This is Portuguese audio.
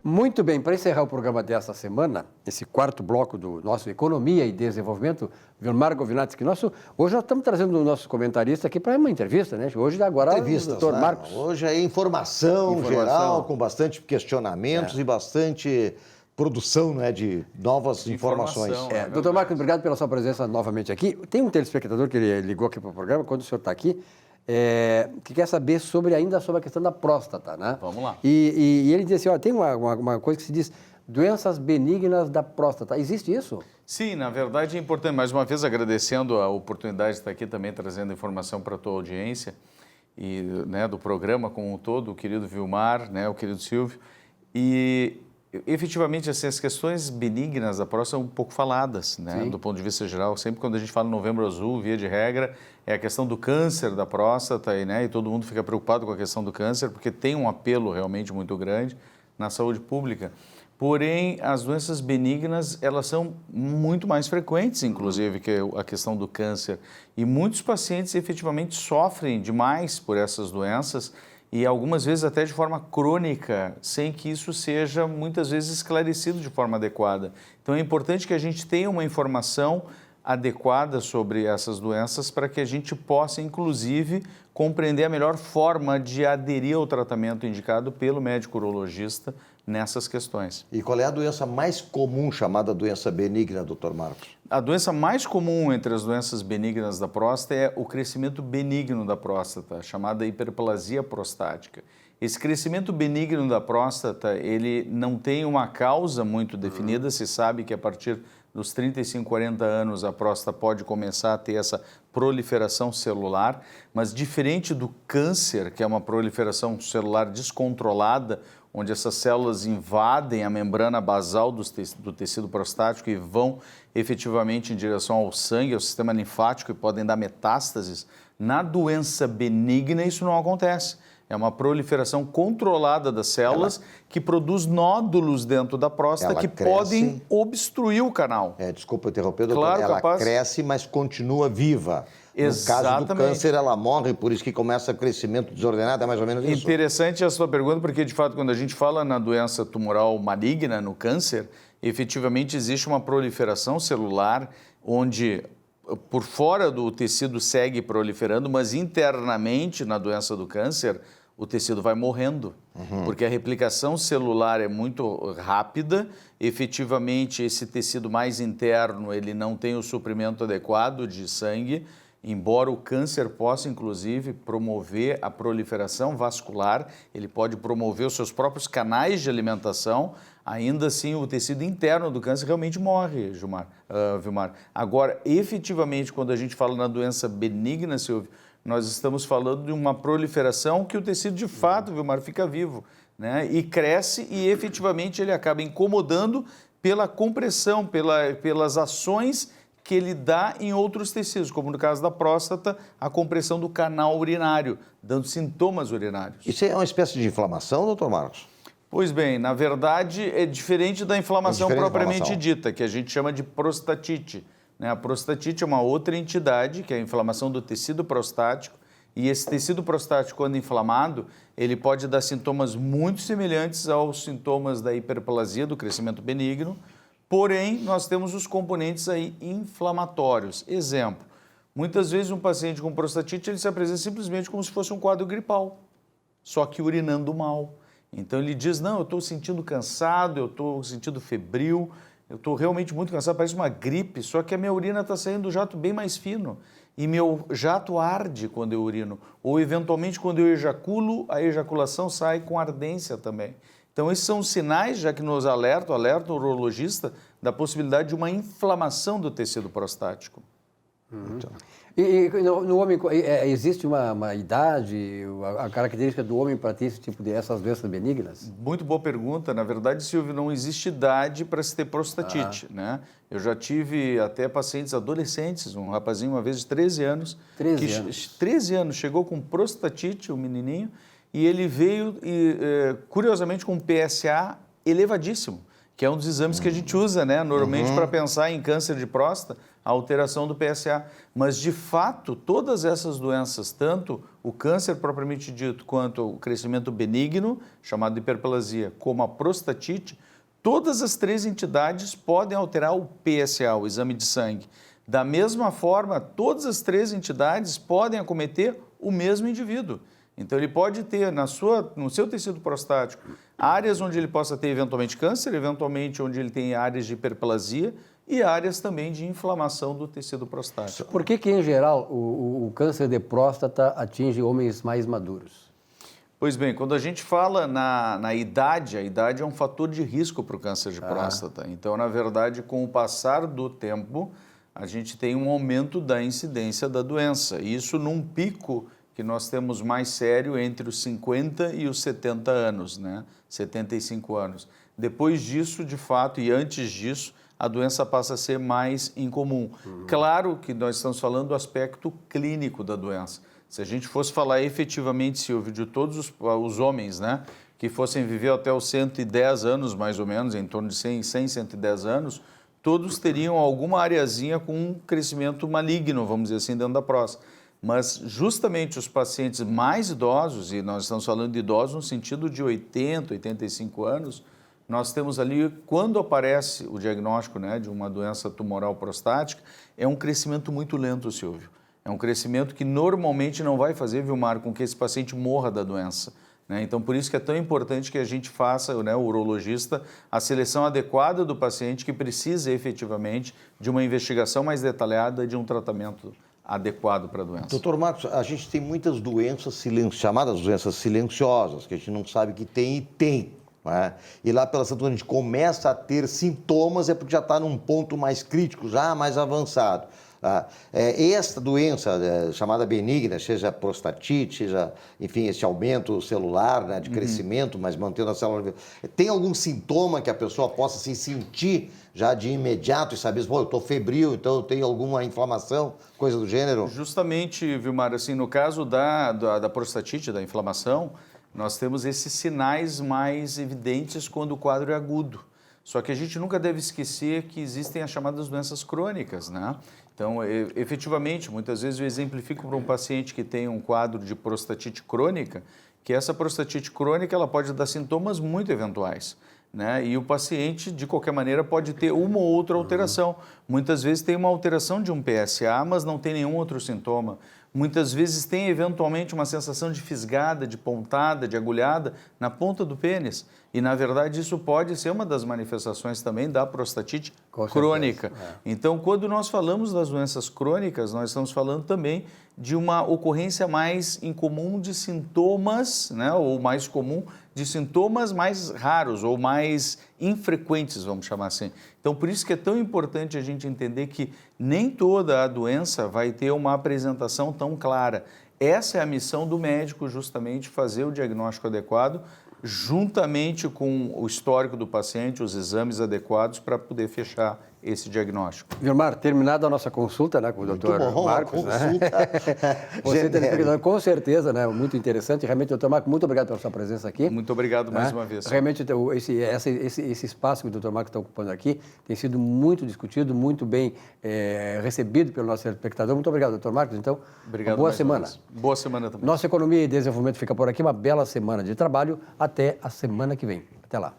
Muito bem, para encerrar o programa desta semana, esse quarto bloco do nosso Economia e Desenvolvimento, Vilmar Govinati, que hoje nós estamos trazendo o nosso comentarista aqui para uma entrevista, né? Hoje agora o doutor Marcos. Hoje é informação geral, com bastante questionamentos e bastante produção, né, de novas informações. Doutor Marcos, obrigado pela sua presença novamente aqui. Tem um telespectador que ele ligou aqui para o programa, quando o senhor está aqui, que quer saber ainda sobre a questão da próstata, né? Vamos lá. E ele diz assim, ó, tem uma coisa que se diz doenças benignas da próstata. Existe isso? Sim, na verdade é importante, mais uma vez agradecendo a oportunidade de estar aqui também trazendo informação para a tua audiência e, né, do programa como um todo, o querido Vilmar, né, o querido Silvio, e efetivamente assim, as questões benignas da próstata são um pouco faladas, né, do ponto de vista geral. Sempre quando a gente fala Novembro Azul, via de regra, é a questão do câncer da próstata e todo mundo fica preocupado com a questão do câncer porque tem um apelo realmente muito grande na saúde pública. Porém, as doenças benignas, elas são muito mais frequentes, inclusive, que a questão do câncer. E muitos pacientes efetivamente sofrem demais por essas doenças e algumas vezes até de forma crônica, sem que isso seja muitas vezes esclarecido de forma adequada. Então é importante que a gente tenha uma informação adequada sobre essas doenças para que a gente possa, inclusive, compreender a melhor forma de aderir ao tratamento indicado pelo médico urologista nessas questões. E qual é a doença mais comum chamada doença benigna, doutor Marcos? A doença mais comum entre as doenças benignas da próstata é o crescimento benigno da próstata, chamada hiperplasia prostática. Esse crescimento benigno da próstata, ele não tem uma causa muito definida, se sabe que a partir dos 35, 40 anos a próstata pode começar a ter essa proliferação celular, mas diferente do câncer, que é uma proliferação celular descontrolada, onde essas células invadem a membrana basal do tecido prostático e vão efetivamente em direção ao sangue, ao sistema linfático e podem dar metástases, na doença benigna isso não acontece. É uma proliferação controlada das células que produz nódulos dentro da próstata que podem obstruir o canal. Desculpa interromper, doutor. Claro, ela cresce, mas continua viva. Exatamente. No caso do câncer, ela morre, por isso que começa o crescimento desordenado, é mais ou menos isso? Interessante a sua pergunta, porque, de fato, quando a gente fala na doença tumoral maligna, no câncer, efetivamente existe uma proliferação celular onde, por fora do tecido segue proliferando, mas internamente, na doença do câncer, o tecido vai morrendo, porque a replicação celular é muito rápida, efetivamente esse tecido mais interno, ele não tem o suprimento adequado de sangue, embora o câncer possa, inclusive, promover a proliferação vascular, ele pode promover os seus próprios canais de alimentação, ainda assim o tecido interno do câncer realmente morre, Vilmar. Agora, efetivamente, quando a gente fala na doença benigna, Silvio, nós estamos falando de uma proliferação que o tecido, de fato, Vilmar, fica vivo, né? E cresce e, efetivamente, ele acaba incomodando pela compressão, pelas ações que ele dá em outros tecidos, como no caso da próstata, a compressão do canal urinário, dando sintomas urinários. Isso é uma espécie de inflamação, doutor Marcos? Pois bem, na verdade é diferente da inflamação propriamente dita, que a gente chama de prostatite. A prostatite é uma outra entidade, que é a inflamação do tecido prostático, e esse tecido prostático, quando inflamado, ele pode dar sintomas muito semelhantes aos sintomas da hiperplasia, do crescimento benigno. Porém, nós temos os componentes aí inflamatórios. Exemplo, muitas vezes um paciente com prostatite, ele se apresenta simplesmente como se fosse um quadro gripal, só que urinando mal. Então ele diz, não, eu estou sentindo cansado, eu estou sentindo febril, eu estou realmente muito cansado, parece uma gripe, só que a minha urina está saindo do jato bem mais fino e meu jato arde quando eu urino. Ou eventualmente quando eu ejaculo, a ejaculação sai com ardência também. Então, esses são os sinais, já que nos alerta o urologista, da possibilidade de uma inflamação do tecido prostático. E no homem, existe uma idade, a característica do homem para ter esse tipo essas doenças benignas? Muito boa pergunta. Na verdade, Silvio, não existe idade para se ter prostatite, né? Eu já tive até pacientes adolescentes, um rapazinho uma vez de 13 anos. 13 anos, chegou com prostatite, o menininho, e ele veio, curiosamente, com um PSA elevadíssimo. que é um dos exames que a gente usa, né, normalmente para pensar em câncer de próstata, a alteração do PSA. Mas, de fato, todas essas doenças, tanto o câncer propriamente dito, quanto o crescimento benigno, chamado de hiperplasia, como a prostatite, todas as 3 entidades podem alterar o PSA, o exame de sangue. Da mesma forma, todas as 3 entidades podem acometer o mesmo indivíduo. Então, ele pode ter no seu tecido prostático áreas onde ele possa ter eventualmente câncer, eventualmente onde ele tem áreas de hiperplasia e áreas também de inflamação do tecido prostático. Por que em geral, o câncer de próstata atinge homens mais maduros? Pois bem, quando a gente fala na idade, a idade é um fator de risco para o câncer de próstata. Então, na verdade, com o passar do tempo, a gente tem um aumento da incidência da doença. Isso num pico que nós temos mais sério entre os 50 e os 70 anos, né? 75 anos. Depois disso, de fato, e antes disso, a doença passa a ser mais incomum. Claro que nós estamos falando do aspecto clínico da doença. Se a gente fosse falar efetivamente, Silvio, de todos os homens, né, que fossem viver até os 110 anos, mais ou menos, em torno de 100, 110 anos, todos teriam alguma areazinha com um crescimento maligno, vamos dizer assim, dentro da próstata. Mas justamente os pacientes mais idosos, e nós estamos falando de idosos no sentido de 80, 85 anos, nós temos ali, quando aparece o diagnóstico, né, de uma doença tumoral prostática, é um crescimento muito lento, Silvio. É um crescimento que normalmente não vai fazer, Vilmar, com que esse paciente morra da doença, né? Então, por isso que é tão importante que a gente faça, né, o urologista, a seleção adequada do paciente que precisa efetivamente de uma investigação mais detalhada e de um tratamento adequado para a doença. Doutor Marcos, a gente tem muitas doenças chamadas doenças silenciosas, que a gente não sabe que tem e tem. Né? E lá pela quando a gente começa a ter sintomas é porque já está num ponto mais crítico, já mais avançado. Esta doença chamada benigna, seja prostatite, seja, enfim, esse aumento celular, né, de crescimento, mas mantendo a célula... Tem algum sintoma que a pessoa possa se sentir já de imediato e saber, pô, eu estou febril, então eu tenho alguma inflamação, coisa do gênero? Justamente, Vilmar, assim, no caso da prostatite, da inflamação, nós temos esses sinais mais evidentes quando o quadro é agudo. Só que a gente nunca deve esquecer que existem as chamadas doenças crônicas, né? Então, efetivamente, muitas vezes eu exemplifico para um paciente que tem um quadro de prostatite crônica, que essa prostatite crônica ela pode dar sintomas muito eventuais, né? E o paciente, de qualquer maneira, pode ter uma ou outra alteração. Muitas vezes tem uma alteração de um PSA, mas não tem nenhum outro sintoma. Muitas vezes tem, eventualmente, uma sensação de fisgada, de pontada, de agulhada na ponta do pênis. E, na verdade, isso pode ser uma das manifestações também da prostatite crônica. Então, quando nós falamos das doenças crônicas, nós estamos falando também de uma ocorrência mais incomum de sintomas, né, ou mais comum de sintomas mais raros ou mais infrequentes, vamos chamar assim. Então, por isso que é tão importante a gente entender que nem toda a doença vai ter uma apresentação tão clara. Essa é a missão do médico, justamente, fazer o diagnóstico adequado, juntamente com o histórico do paciente, os exames adequados para poder fechar esse diagnóstico. Vilmar, terminada a nossa consulta, né, com o doutor Marcos, consulta, né? Você tem, com certeza, né, muito interessante. Realmente, doutor Marcos, muito obrigado pela sua presença aqui. Muito obrigado mais uma vez. Realmente, esse espaço que o doutor Marcos está ocupando aqui tem sido muito discutido, muito bem recebido pelo nosso espectador. Muito obrigado, doutor Marcos. Então, obrigado, boa semana. Boa semana também. Nossa Economia e Desenvolvimento fica por aqui. Uma bela semana de trabalho. Até a semana que vem. Até lá.